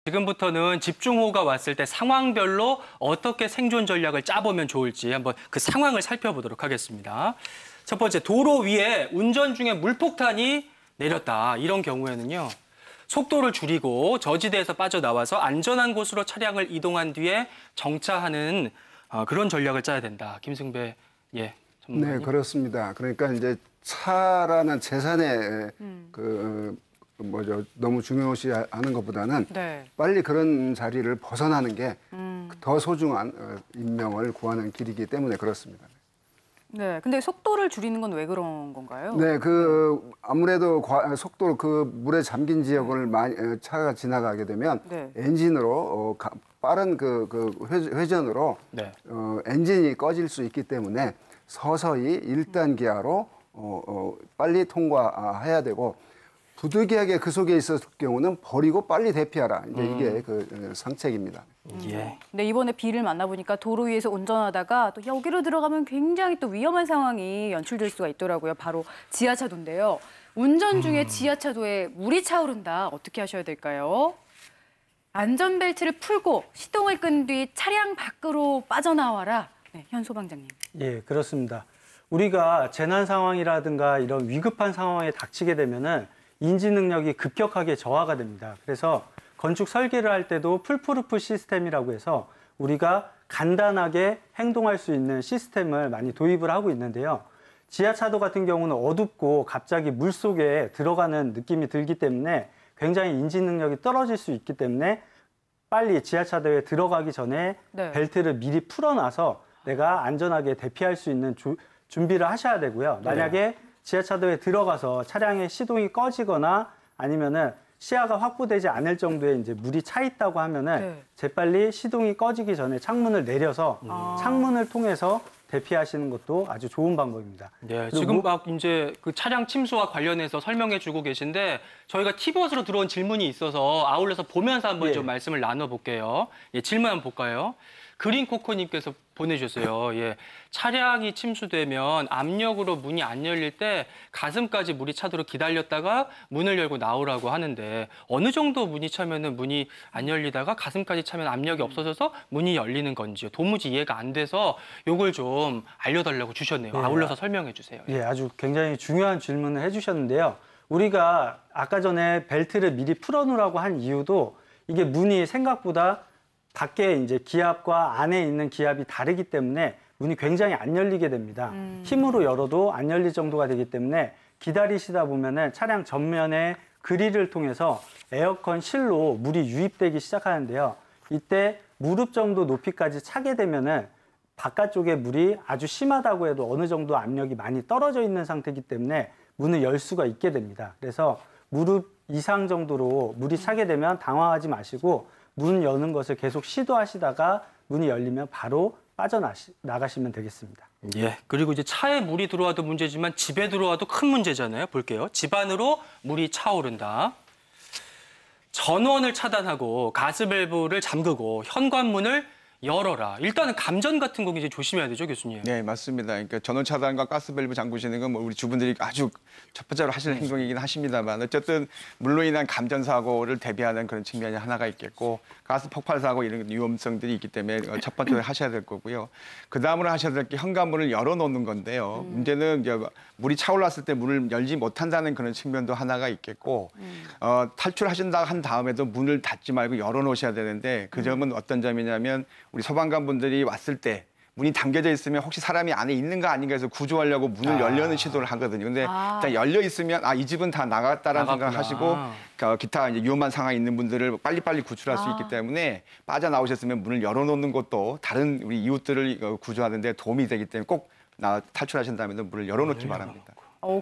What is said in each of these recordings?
지금부터는 집중호우가 왔을 때 상황별로 어떻게 생존 전략을 짜보면 좋을지 한번 그 상황을 살펴보도록 하겠습니다. 첫 번째, 도로 위에 운전 중에 물폭탄이 내렸다. 이런 경우에는요. 속도를 줄이고 저지대에서 빠져나와서 안전한 곳으로 차량을 이동한 뒤에 정차하는 그런 전략을 짜야 된다. 김승배 전문가님. 네, 그렇습니다. 그러니까 이제 차라는 재산에 너무 중요시하는 것보다는 빨리 그런 자리를 벗어나는 게 더 소중한 인명을 구하는 길이기 때문에 그렇습니다. 네, 근데 속도를 줄이는 건 왜 그런 건가요? 네, 아무래도 속도로 물에 잠긴 지역을 차가 지나가게 되면 엔진으로 빠른 회전으로 엔진이 꺼질 수 있기 때문에 서서히 1단 기아로 빨리 통과해야 되고 부득이하게 그 속에 있었을 경우는 버리고 빨리 대피하라. 이제 이게 그 상책입니다. 근데 이번에 비를 만나보니까 도로 위에서 운전하다가 또 여기로 들어가면 굉장히 또 위험한 상황이 연출될 수가 있더라고요. 바로 지하차도인데요. 운전 중에 지하차도에 물이 차오른다. 어떻게 하셔야 될까요? 안전벨트를 풀고 시동을 끈 뒤 차량 밖으로 빠져나와라. 네, 현 소방장님. 예, 그렇습니다. 우리가 재난 상황이라든가 이런 위급한 상황에 닥치게 되면은 인지 능력이 급격하게 저하가 됩니다. 그래서 건축 설계를 할 때도 풀프루프 시스템이라고 해서 우리가 간단하게 행동할 수 있는 시스템을 많이 도입을 하고 있는데요. 지하차도 같은 경우는 어둡고 갑자기 물속에 들어가는 느낌이 들기 때문에 굉장히 인지 능력이 떨어질 수 있기 때문에 빨리 지하차도에 들어가기 전에 벨트를 미리 풀어놔서 내가 안전하게 대피할 수 있는 준비를 하셔야 되고요. 만약에 지하차도에 들어가서 차량의 시동이 꺼지거나 아니면은 시야가 확보되지 않을 정도의 이제 물이 차 있다고 하면은 재빨리 시동이 꺼지기 전에 창문을 내려서 창문을 통해서 대피하시는 것도 아주 좋은 방법입니다. 네, 지금 막 이제 그 차량 침수와 관련해서 설명해주고 계신데 저희가 티벗으로 들어온 질문이 있어서 아울러서 보면서 한번 좀 말씀을 나눠볼게요. 질문 한번 볼까요? 그린코코님께서 보내주셨어요. 차량이 침수되면 압력으로 문이 안 열릴 때 가슴까지 물이 차도록 기다렸다가 문을 열고 나오라고 하는데 어느 정도 문이 차면은 문이 안 열리다가 가슴까지 차면 압력이 없어져서 문이 열리는 건지요. 도무지 이해가 안 돼서 요걸 좀 알려달라고 주셨네요. 아울러서 설명해 주세요. 아주 굉장히 중요한 질문을 해주셨는데요. 우리가 아까 전에 벨트를 미리 풀어놓으라고 한 이유도 이게 문이 생각보다 밖에 이제 기압과 안에 있는 기압이 다르기 때문에 문이 굉장히 안 열리게 됩니다. 힘으로 열어도 안 열릴 정도가 되기 때문에 기다리시다 보면은 차량 전면에 그릴을 통해서 에어컨 실로 물이 유입되기 시작하는데요. 이때 무릎 정도 높이까지 차게 되면은 바깥쪽에 물이 아주 심하다고 해도 어느 정도 압력이 많이 떨어져 있는 상태이기 때문에 문을 열 수가 있게 됩니다. 그래서 무릎 이상 정도로 물이 차게 되면 당황하지 마시고 문 여는 것을 계속 시도하시다가 문이 열리면 바로 빠져나가시면 되겠습니다. 그리고 이제 차에 물이 들어와도 문제지만 집에 들어와도 큰 문제잖아요. 볼게요. 집 안으로 물이 차오른다. 전원을 차단하고 가스밸브를 잠그고 현관문을 열어라. 일단은 감전 같은 거 이제 조심해야 되죠, 교수님? 네, 맞습니다. 그러니까 전원 차단과 가스밸브 잠그시는 건 뭐 우리 주부들이 아주 첫 번째로 하시는 행동이긴 하십니다만 어쨌든 물로 인한 감전 사고를 대비하는 그런 측면이 하나가 있겠고 가스 폭발 사고 이런 위험성들이 있기 때문에 첫 번째로 하셔야 될 거고요. 그 다음으로 하셔야 될 게 현관문을 열어놓는 건데요. 문제는 이제 물이 차올랐을 때 문을 열지 못한다는 그런 측면도 하나가 있겠고 탈출하신다 한 다음에도 문을 닫지 말고 열어놓으셔야 되는데 그 점은 어떤 점이냐면 우리 소방관분들이 왔을 때 문이 잠겨져 있으면 혹시 사람이 안에 있는가 아닌가 해서 구조하려고 문을 열려는 시도를 하거든요. 근데 일단 열려 있으면 이 집은 다 나갔다라는 생각을 하시고 기타 이제 위험한 상황에 있는 분들을 빨리빨리 구출할 수 있기 때문에 빠져나오셨으면 문을 열어놓는 것도 다른 우리 이웃들을 구조하는 데 도움이 되기 때문에 꼭 탈출하신다면 문을 열어놓기 바랍니다.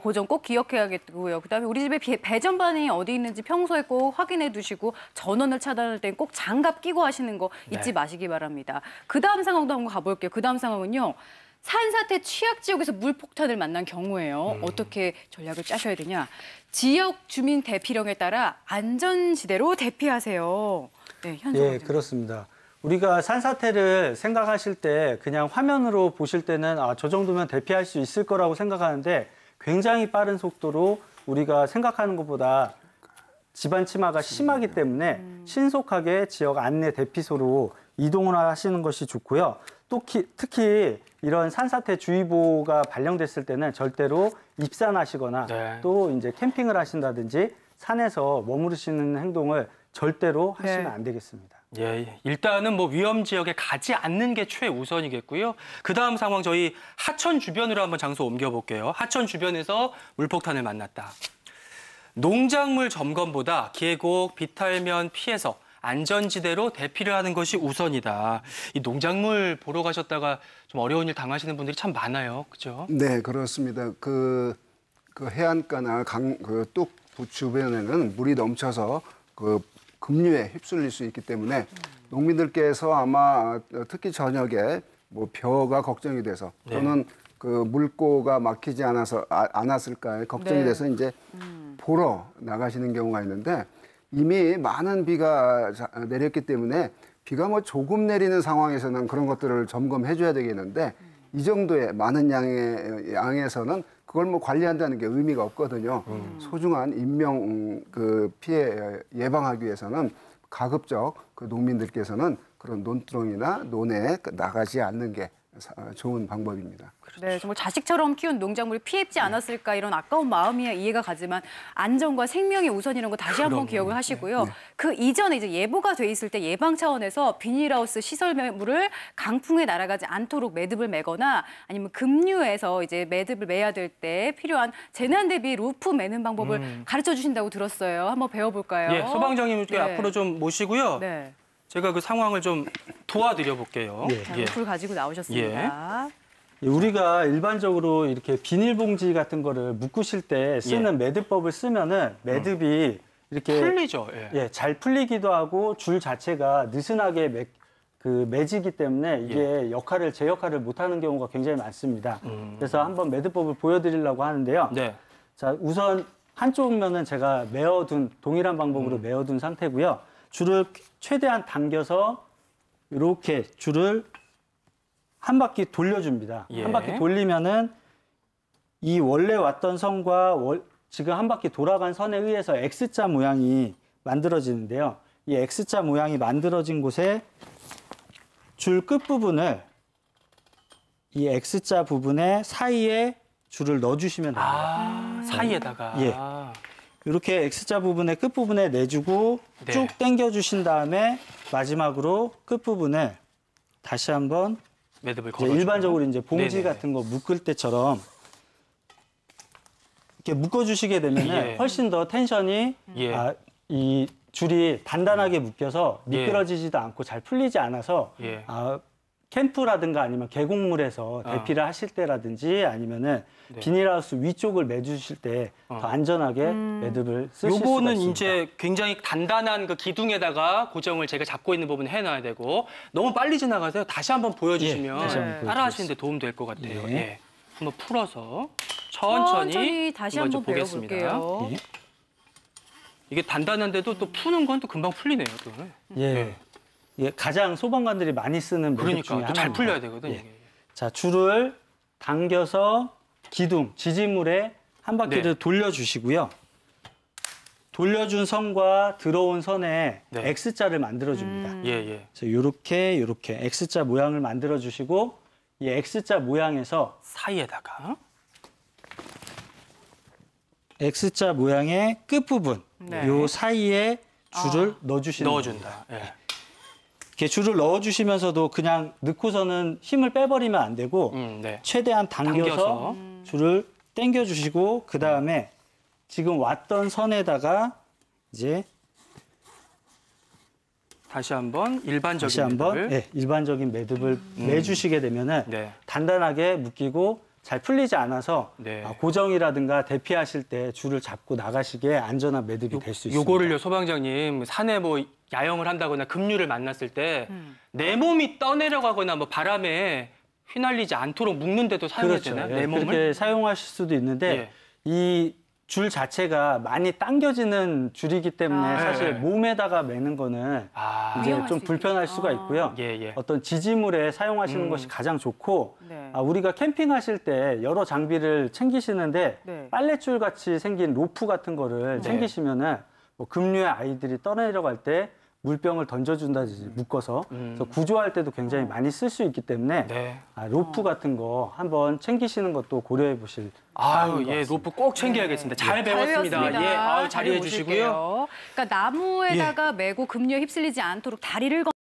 그 점 꼭 기억해야겠고요. 그다음에 우리 집에 배전반이 어디 있는지 평소에 꼭 확인해 두시고 전원을 차단할 땐 꼭 장갑 끼고 하시는 거 잊지 마시기 바랍니다. 그다음 상황도 한번 가볼게요. 그다음 상황은요. 산사태 취약 지역에서 물폭탄을 만난 경우에요. 어떻게 전략을 짜셔야 되냐. 지역 주민 대피령에 따라 안전지대로 대피하세요. 네, 현 소방장님. 그렇습니다. 우리가 산사태를 생각하실 때 그냥 화면으로 보실 때는 저 정도면 대피할 수 있을 거라고 생각하는데 굉장히 빠른 속도로 우리가 생각하는 것보다 집안 침하가 심하기 때문에 신속하게 지역 안내 대피소로 이동을 하시는 것이 좋고요. 또 특히 이런 산사태 주의보가 발령됐을 때는 절대로 입산하시거나 네. 또 이제 캠핑을 하신다든지 산에서 머무르시는 행동을 절대로 하시면 네. 안 되겠습니다. 예, 일단은 뭐 위험 지역에 가지 않는 게 최우선이겠고요. 그 다음 상황 저희 하천 주변으로 한번 장소 옮겨볼게요. 하천 주변에서 물폭탄을 만났다. 농작물 점검보다 계곡, 비탈면 피해서 안전지대로 대피를 하는 것이 우선이다. 이 농작물 보러 가셨다가 좀 어려운 일 당하시는 분들이 참 많아요. 그죠? 네, 그렇습니다. 그 해안가나 뚝 주변에는 물이 넘쳐서 그 급류에 휩쓸릴 수 있기 때문에 농민들께서 아마 특히 저녁에 뭐 벼가 걱정이 돼서 또는 그 물고가 막히지 않았을까 걱정이 네. 돼서 이제 보러 나가시는 경우가 있는데 이미 많은 비가 내렸기 때문에 비가 뭐 조금 내리는 상황에서는 그런 것들을 점검해 줘야 되겠는데 이 정도의 많은 양에서는 그걸 뭐 관리한다는 게 의미가 없거든요. 소중한 인명 그 피해 예방하기 위해서는 가급적 그 농민들께서는 그런 논두렁이나 논에 나가지 않는 게 좋은 방법입니다. 네, 정말 자식처럼 키운 농작물이 피해 입지 않았을까 이런 아까운 마음이야 이해가 가지만 안전과 생명이 우선이라는 거 다시 한번 기억을 하시고요. 그 이전에 이제 예보가 돼 있을 때 예방 차원에서 비닐하우스 시설물을 강풍에 날아가지 않도록 매듭을 매거나 아니면 급류에서 이제 매듭을 매야 될 때 필요한 재난 대비 루프 매는 방법을 가르쳐 주신다고 들었어요. 한번 배워볼까요? 예, 소방장님 네. 앞으로 좀 모시고요. 네. 제가 그 상황을 좀 도와드려 볼게요. 자, 예. 루프를 가지고 나오셨습니다. 우리가 일반적으로 이렇게 비닐봉지 같은 거를 묶으실 때 쓰는 매듭법을 쓰면은 매듭이 이렇게 풀리죠. 예. 잘 풀리기도 하고 줄 자체가 느슨하게 매지기 때문에 이게 제 역할을 못하는 경우가 굉장히 많습니다. 그래서 한번 매듭법을 보여드리려고 하는데요. 네. 자, 우선 한쪽 면은 제가 동일한 방법으로 메어둔 상태고요. 줄을 최대한 당겨서 이렇게 줄을 한 바퀴 돌려줍니다. 예. 한 바퀴 돌리면은 이 원래 왔던 선과 지금 한 바퀴 돌아간 선에 의해서 X자 모양이 만들어지는데요. 이 X자 모양이 만들어진 곳에 줄 끝부분을 이 X자 부분의 사이에 줄을 넣어주시면 됩니다. 사이에다가. 예. 이렇게 X자 부분의 끝부분에 내주고 네. 쭉 당겨주신 다음에 마지막으로 끝부분을 다시 한번 매듭을 이제 걸어. 일반적으로 이제 봉지 네네. 같은 거 묶을 때처럼 이렇게 묶어주시게 되면 예. 훨씬 더 텐션이 예. 이 줄이 단단하게 묶여서 미끄러지지도 않고 잘 풀리지 않아서 예. 캠프라든가 아니면 계곡물에서 대피를 하실 때라든지 아니면은 네. 비닐하우스 위쪽을 매주실 때 더 안전하게 매듭을 쓰실 수가 요거는 있습니다. 이제 굉장히 단단한 그 기둥에다가 고정을 제가 잡고 있는 부분 해놔야 되고 너무 빨리 지나가세요. 다시 한번 보여주시면 다시 한번 따라하시는데 도움 될 것 같아요. 예. 예. 한번 풀어서 천천히 다시 한번 한번 좀 보겠습니다. 배워볼게요. 예. 이게 단단한데도 또 푸는 건 또 금방 풀리네요. 또. 예. 예, 가장 소방관들이 많이 쓰는 매듭 중에 그러니까 하나입니다. 또 잘 풀려야 되거든요. 예. 이게. 자, 줄을 당겨서 기둥, 지지물에 한 바퀴를 돌려주시고요. 돌려준 선과 들어온 선에 네. X자를 만들어줍니다. 예, 예. 그래서 이렇게 X자 모양을 만들어주시고 이 X자 모양에서 사이에다가 X자 모양의 끝부분, 네. 요 사이에 줄을 넣어주시는 겁니다. 넣어준다. 예. 이렇게 줄을 넣어주시면서도 그냥 넣고서는 힘을 빼버리면 안 되고 네. 최대한 당겨서 줄을 당겨주시고 그 다음에 지금 왔던 선에다가 이제 다시 한번 일반적인 다시 한번 매듭을. 일반적인 매듭을 매주시게 되면은 네. 단단하게 묶이고 잘 풀리지 않아서 네. 고정이라든가 대피하실 때 줄을 잡고 나가시기에 안전한 매듭이 될 수 있습니다. 요거를요, 소방장님, 산에 뭐 야영을 한다거나 급류를 만났을 때 내 몸이 떠내려가거나 뭐 바람에 휘날리지 않도록 묶는데도 사용해도 그렇죠. 되나요? 예, 내 몸을? 그렇게 사용하실 수도 있는데 예. 이 줄 자체가 많이 당겨지는 줄이기 때문에 사실 예. 몸에다가 매는 거는 이제 위험할 좀 수 불편할 수가 있고요. 예, 예. 어떤 지지물에 사용하시는 것이 가장 좋고 네. 우리가 캠핑하실 때 여러 장비를 챙기시는데 네. 빨랫줄 같이 생긴 로프 같은 거를 챙기시면은 뭐 급류에 아이들이 떠내려갈 때 물병을 던져준다든지 묶어서 그래서 구조할 때도 굉장히 많이 쓸 수 있기 때문에 네. 로프 같은 거 한번 챙기시는 것도 고려해 보실 아유, 예, 로프 꼭 챙겨야겠습니다. 잘 배웠습니다. 예, 아유, 자리해 주시고요. 그러니까 나무에다가 메고 급류에 휩쓸리지 않도록 다리를